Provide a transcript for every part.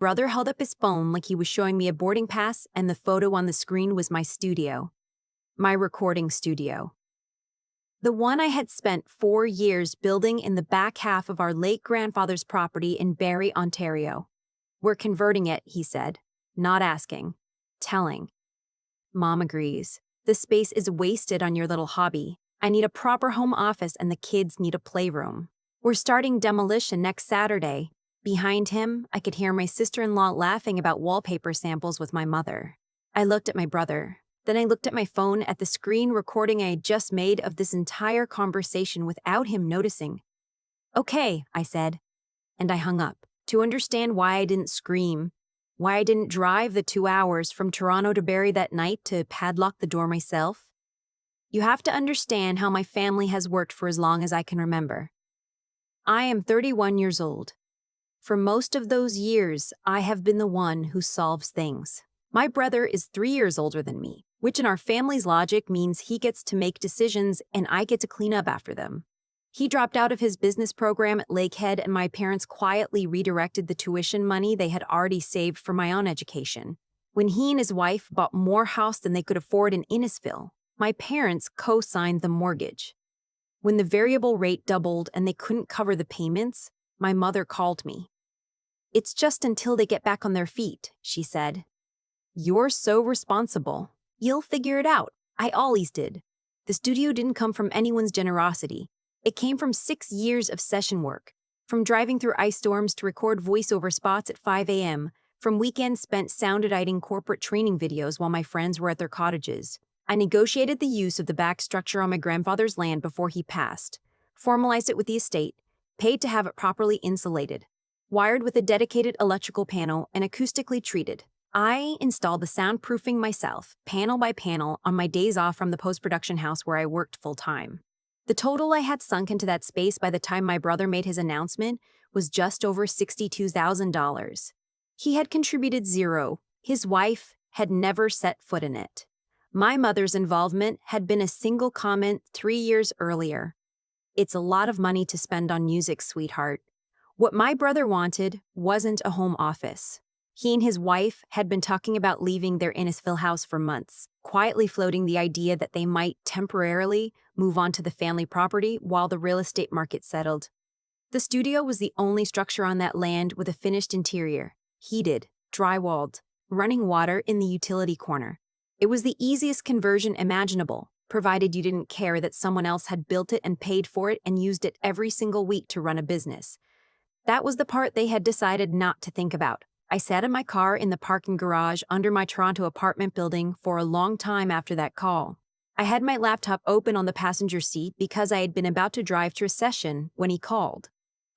Brother held up his phone like he was showing me a boarding pass, and the photo on the screen was my studio. My recording studio. The one I had spent 4 years building in the back half of our late grandfather's property in Barrie, Ontario. "We're converting it," he said. Not asking. Telling. Mom agrees. "The space is wasted on your little hobby. I need a proper home office and the kids need a playroom. We're starting demolition next Saturday." Behind him, I could hear my sister-in-law laughing about wallpaper samples with my mother. I looked at my brother. Then I looked at my phone at the screen recording I had just made of this entire conversation without him noticing. "Okay," I said, and I hung up. To understand why I didn't scream, why I didn't drive the 2 hours from Toronto to Barrie that night to padlock the door myself. You have to understand how my family has worked for as long as I can remember. I am 31 years old. For most of those years, I have been the one who solves things. My brother is 3 years older than me, which in our family's logic means he gets to make decisions and I get to clean up after them. He dropped out of his business program at Lakehead and my parents quietly redirected the tuition money they had already saved for my own education. When he and his wife bought more house than they could afford in Innisfil, my parents co-signed the mortgage. When the variable rate doubled and they couldn't cover the payments, my mother called me. "It's just until they get back on their feet," she said. "You're so responsible. You'll figure it out." I always did. The studio didn't come from anyone's generosity. It came from 6 years of session work, from driving through ice storms to record voiceover spots at 5 a.m., from weekends spent sound editing corporate training videos while my friends were at their cottages. I negotiated the use of the back structure on my grandfather's land before he passed, formalized it with the estate, paid to have it properly insulated, wired with a dedicated electrical panel and acoustically treated. I installed the soundproofing myself, panel by panel, on my days off from the post-production house where I worked full-time. The total I had sunk into that space by the time my brother made his announcement was just over $62,000. He had contributed zero. His wife had never set foot in it. My mother's involvement had been a single comment 3 years earlier. "It's a lot of money to spend on music, sweetheart." What my brother wanted wasn't a home office. He and his wife had been talking about leaving their Innisfil house for months, quietly floating the idea that they might temporarily move on to the family property while the real estate market settled. The studio was the only structure on that land with a finished interior, heated, drywalled, running water in the utility corner. It was the easiest conversion imaginable, provided you didn't care that someone else had built it and paid for it and used it every single week to run a business. That was the part they had decided not to think about. I sat in my car in the parking garage under my Toronto apartment building for a long time after that call. I had my laptop open on the passenger seat because I had been about to drive to a session when he called.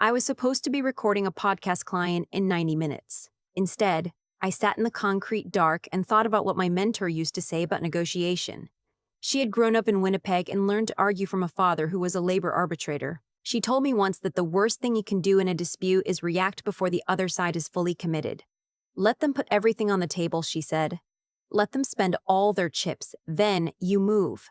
I was supposed to be recording a podcast client in 90 minutes. Instead, I sat in the concrete dark and thought about what my mentor used to say about negotiation. She had grown up in Winnipeg and learned to argue from a father who was a labor arbitrator. She told me once that the worst thing you can do in a dispute is react before the other side is fully committed. "Let them put everything on the table," she said. "Let them spend all their chips, then you move."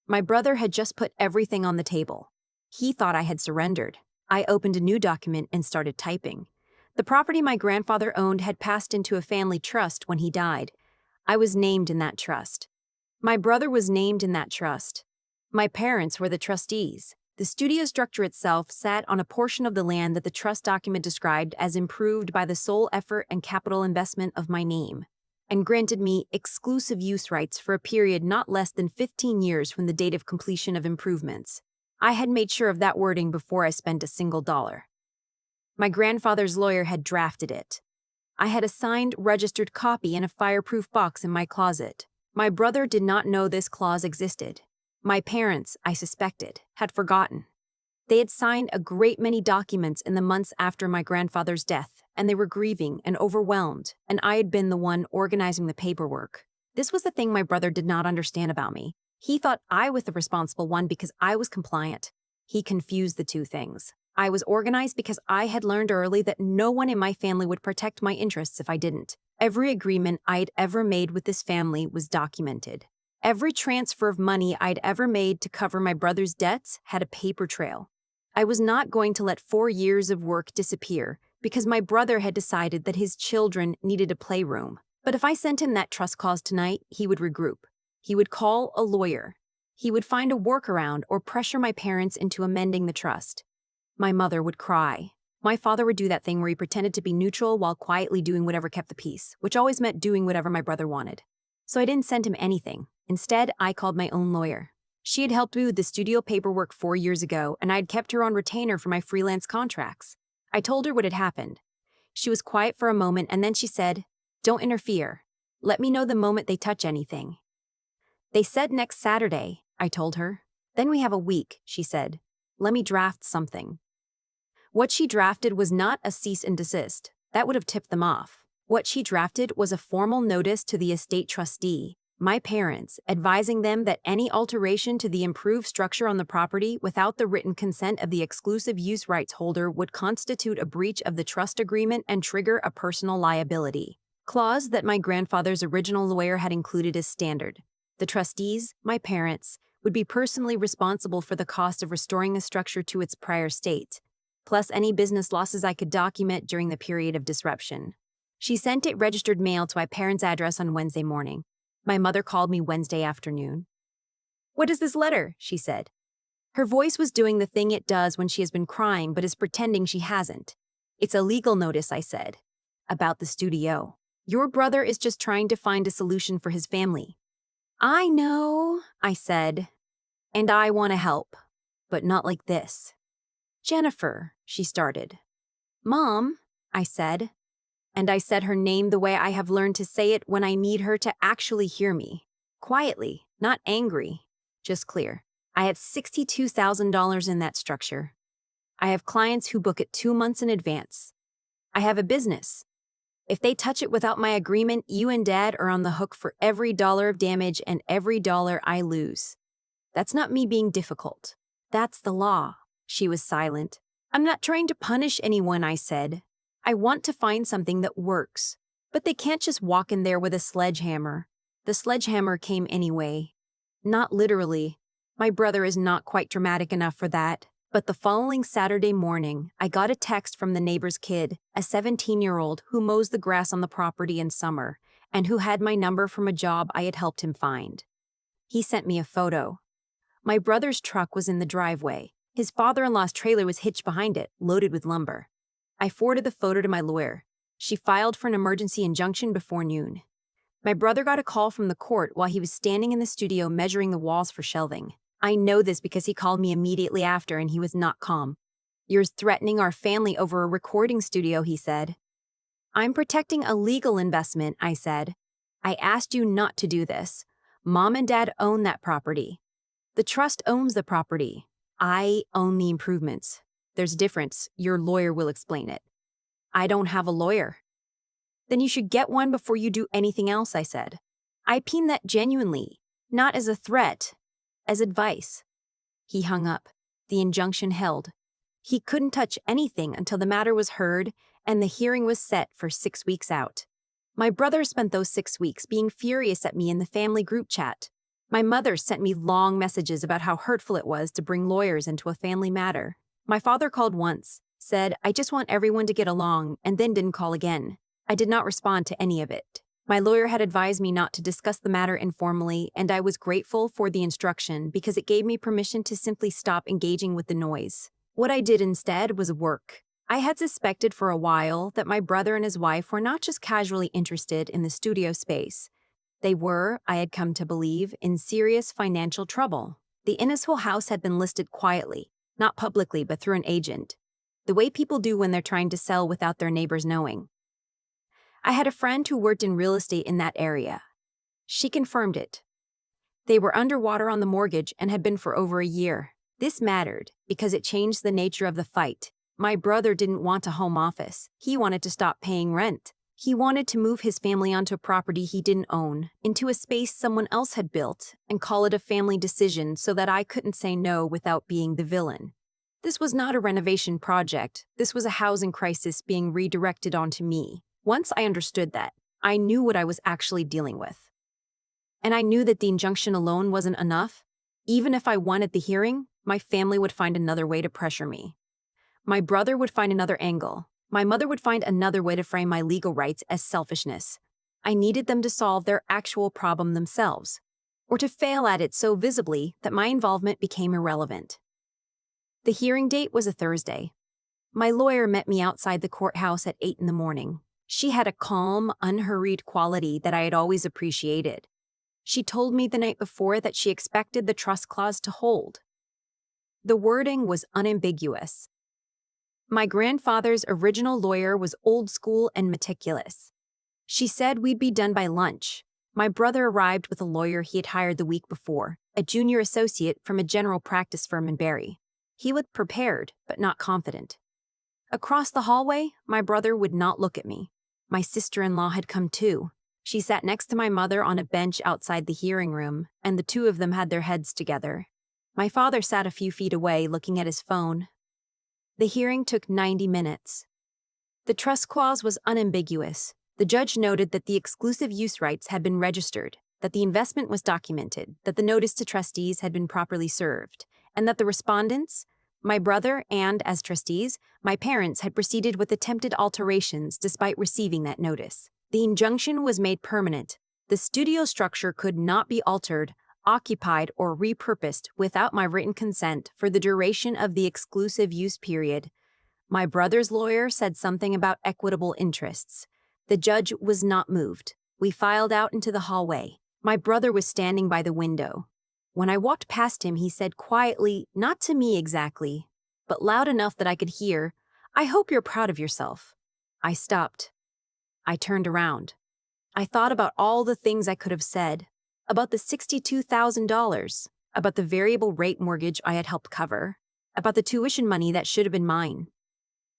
My brother had just put everything on the table. He thought I had surrendered. I opened a new document and started typing. The property my grandfather owned had passed into a family trust when he died. I was named in that trust. My brother was named in that trust. My parents were the trustees. The studio structure itself sat on a portion of the land that the trust document described as improved by the sole effort and capital investment of my name, and granted me exclusive use rights for a period not less than 15 years from the date of completion of improvements. I had made sure of that wording before I spent a single dollar. My grandfather's lawyer had drafted it. I had a signed, registered copy in a fireproof box in my closet. My brother did not know this clause existed. My parents, I suspected, had forgotten. They had signed a great many documents in the months after my grandfather's death, and they were grieving and overwhelmed, and I had been the one organizing the paperwork. This was the thing my brother did not understand about me. He thought I was the responsible one because I was compliant. He confused the two things. I was organized because I had learned early that no one in my family would protect my interests if I didn't. Every agreement I'd ever made with this family was documented. Every transfer of money I'd ever made to cover my brother's debts had a paper trail. I was not going to let 4 years of work disappear because my brother had decided that his children needed a playroom. But if I sent him that trust clause tonight, he would regroup. He would call a lawyer. He would find a workaround or pressure my parents into amending the trust. My mother would cry. My father would do that thing where he pretended to be neutral while quietly doing whatever kept the peace, which always meant doing whatever my brother wanted. So I didn't send him anything. Instead, I called my own lawyer. She had helped me with the studio paperwork 4 years ago, and I had kept her on retainer for my freelance contracts. I told her what had happened. She was quiet for a moment, and then she said, "Don't interfere. Let me know the moment they touch anything." "They said next Saturday," I told her. "Then we have a week," she said. "Let me draft something." What she drafted was not a cease and desist. That would have tipped them off. What she drafted was a formal notice to the estate trustee, my parents, advising them that any alteration to the improved structure on the property without the written consent of the exclusive use rights holder would constitute a breach of the trust agreement and trigger a personal liability clause that my grandfather's original lawyer had included as standard. The trustees, my parents, would be personally responsible for the cost of restoring the structure to its prior state, plus any business losses I could document during the period of disruption. She sent it registered mail to my parents' address on Wednesday morning. My mother called me Wednesday afternoon. "What is this letter?" she said. Her voice was doing the thing it does when she has been crying but is pretending she hasn't. "It's a legal notice," I said. "About the studio. Your brother is just trying to find a solution for his family." "I know," I said, "and I want to help, but not like this." "Jennifer," she started. "Mom," I said, and I said her name the way I have learned to say it when I need her to actually hear me. Quietly, not angry, just clear. "I have $62,000 in that structure. I have clients who book it 2 months in advance. I have a business. If they touch it without my agreement, you and Dad are on the hook for every dollar of damage and every dollar I lose. That's not me being difficult. That's the law." She was silent. "I'm not trying to punish anyone," I said. "I want to find something that works. But they can't just walk in there with a sledgehammer." The sledgehammer came anyway. Not literally. My brother is not quite dramatic enough for that. But the following Saturday morning, I got a text from the neighbor's kid, a 17-year-old who mows the grass on the property in summer, and who had my number from a job I had helped him find. He sent me a photo. My brother's truck was in the driveway. His father-in-law's trailer was hitched behind it, loaded with lumber. I forwarded the photo to my lawyer. She filed for an emergency injunction before noon. My brother got a call from the court while he was standing in the studio measuring the walls for shelving. I know this because he called me immediately after and he was not calm. "You're threatening our family over a recording studio," he said. "I'm protecting a legal investment," I said. "I asked you not to do this. Mom and Dad own that property. The trust owns the property. I own the improvements. There's a difference. Your lawyer will explain it." "I don't have a lawyer." "Then you should get one before you do anything else," I said. I mean that genuinely, not as a threat, as advice. He hung up. The injunction held. He couldn't touch anything until the matter was heard and the hearing was set for 6 weeks out. My brother spent those 6 weeks being furious at me in the family group chat. My mother sent me long messages about how hurtful it was to bring lawyers into a family matter. My father called once, said, "I just want everyone to get along," and then didn't call again. I did not respond to any of it. My lawyer had advised me not to discuss the matter informally, and I was grateful for the instruction because it gave me permission to simply stop engaging with the noise. What I did instead was work. I had suspected for a while that my brother and his wife were not just casually interested in the studio space. They were, I had come to believe, in serious financial trouble. The Innisful house had been listed quietly, not publicly but through an agent, the way people do when they're trying to sell without their neighbors knowing. I had a friend who worked in real estate in that area. She confirmed it. They were underwater on the mortgage and had been for over a year. This mattered because it changed the nature of the fight. My brother didn't want a home office. He wanted to stop paying rent. He wanted to move his family onto a property he didn't own, into a space someone else had built, and call it a family decision so that I couldn't say no without being the villain. This was not a renovation project. This was a housing crisis being redirected onto me. Once I understood that, I knew what I was actually dealing with. And I knew that the injunction alone wasn't enough. Even if I won at the hearing, my family would find another way to pressure me. My brother would find another angle. My mother would find another way to frame my legal rights as selfishness. I needed them to solve their actual problem themselves, or to fail at it so visibly that my involvement became irrelevant. The hearing date was a Thursday. My lawyer met me outside the courthouse at 8 in the morning. She had a calm, unhurried quality that I had always appreciated. She told me the night before that she expected the trust clause to hold. The wording was unambiguous. My grandfather's original lawyer was old school and meticulous. She said we'd be done by lunch. My brother arrived with a lawyer he had hired the week before, a junior associate from a general practice firm in Barrie. He looked prepared, but not confident. Across the hallway, my brother would not look at me. My sister-in-law had come too. She sat next to my mother on a bench outside the hearing room, and the two of them had their heads together. My father sat a few feet away, looking at his phone. The hearing took 90 minutes. The trust clause was unambiguous. The judge noted that the exclusive use rights had been registered, that the investment was documented, that the notice to trustees had been properly served, and that the respondents, my brother and, as trustees, my parents had proceeded with attempted alterations despite receiving that notice. The injunction was made permanent. The studio structure could not be altered, occupied, or repurposed without my written consent for the duration of the exclusive use period. My brother's lawyer said something about equitable interests. The judge was not moved. We filed out into the hallway. My brother was standing by the window. When I walked past him, he said quietly, not to me exactly, but loud enough that I could hear, "I hope you're proud of yourself." I stopped. I turned around. I thought about all the things I could have said, about the $62,000, about the variable rate mortgage I had helped cover, about the tuition money that should have been mine,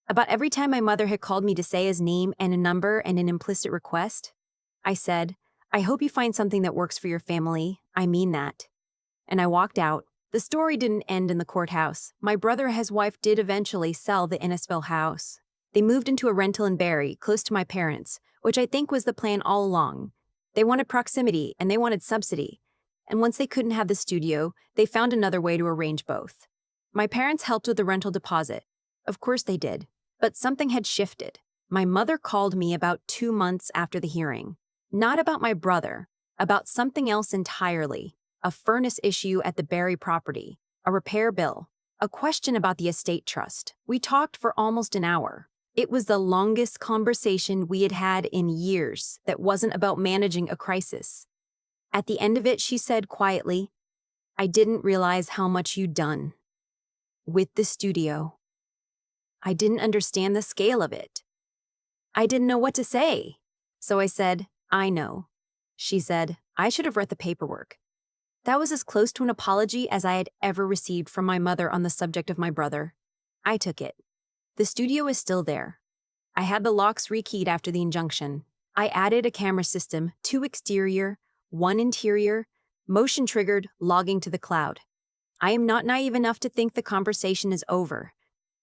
about every time my mother had called me to say his name and a number and an implicit request. I said, "I hope you find something that works for your family. I mean that." And I walked out. The story didn't end in the courthouse. My brother and his wife did eventually sell the Innisfil house. They moved into a rental in Barrie, close to my parents, which I think was the plan all along. They wanted proximity and they wanted subsidy. And once they couldn't have the studio, they found another way to arrange both. My parents helped with the rental deposit. Of course they did. But something had shifted. My mother called me about 2 months after the hearing. Not about my brother, about something else entirely. A furnace issue at the Barrie property, a repair bill, a question about the estate trust. We talked for almost an hour. It was the longest conversation we had had in years that wasn't about managing a crisis. At the end of it, she said quietly, "I didn't realize how much you'd done with the studio." I didn't understand the scale of it. I didn't know what to say. So I said, "I know." She said, "I should have read the paperwork." That was as close to an apology as I had ever received from my mother on the subject of my brother. I took it. The studio is still there. I had the locks rekeyed after the injunction. I added a camera system, 2 exterior, 1 interior, motion-triggered, logging to the cloud. I am not naive enough to think the conversation is over.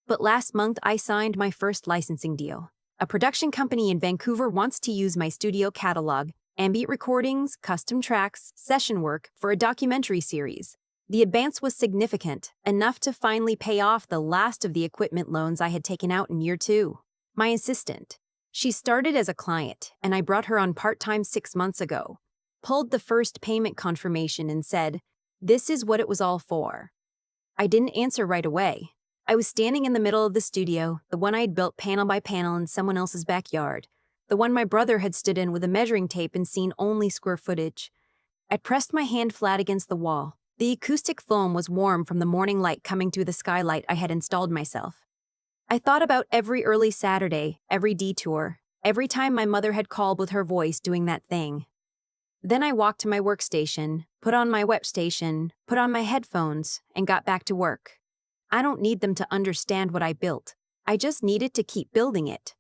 But last month, I signed my first licensing deal. A production company in Vancouver wants to use my studio catalog, ambient recordings, custom tracks, session work for a documentary series. The advance was significant, enough to finally pay off the last of the equipment loans I had taken out in year 2. My assistant. She started as a client, and I brought her on part-time 6 months ago. Pulled the first payment confirmation and said, "This is what it was all for." I didn't answer right away. I was standing in the middle of the studio, the one I had built panel by panel in someone else's backyard, the one my brother had stood in with a measuring tape and seen only square footage. I pressed my hand flat against the wall. The acoustic foam was warm from the morning light coming through the skylight I had installed myself. I thought about every early Saturday, every detour, every time my mother had called with her voice doing that thing. Then I walked to my workstation, put on my web station, put on my headphones, and got back to work. I don't need them to understand what I built. I just needed to keep building it.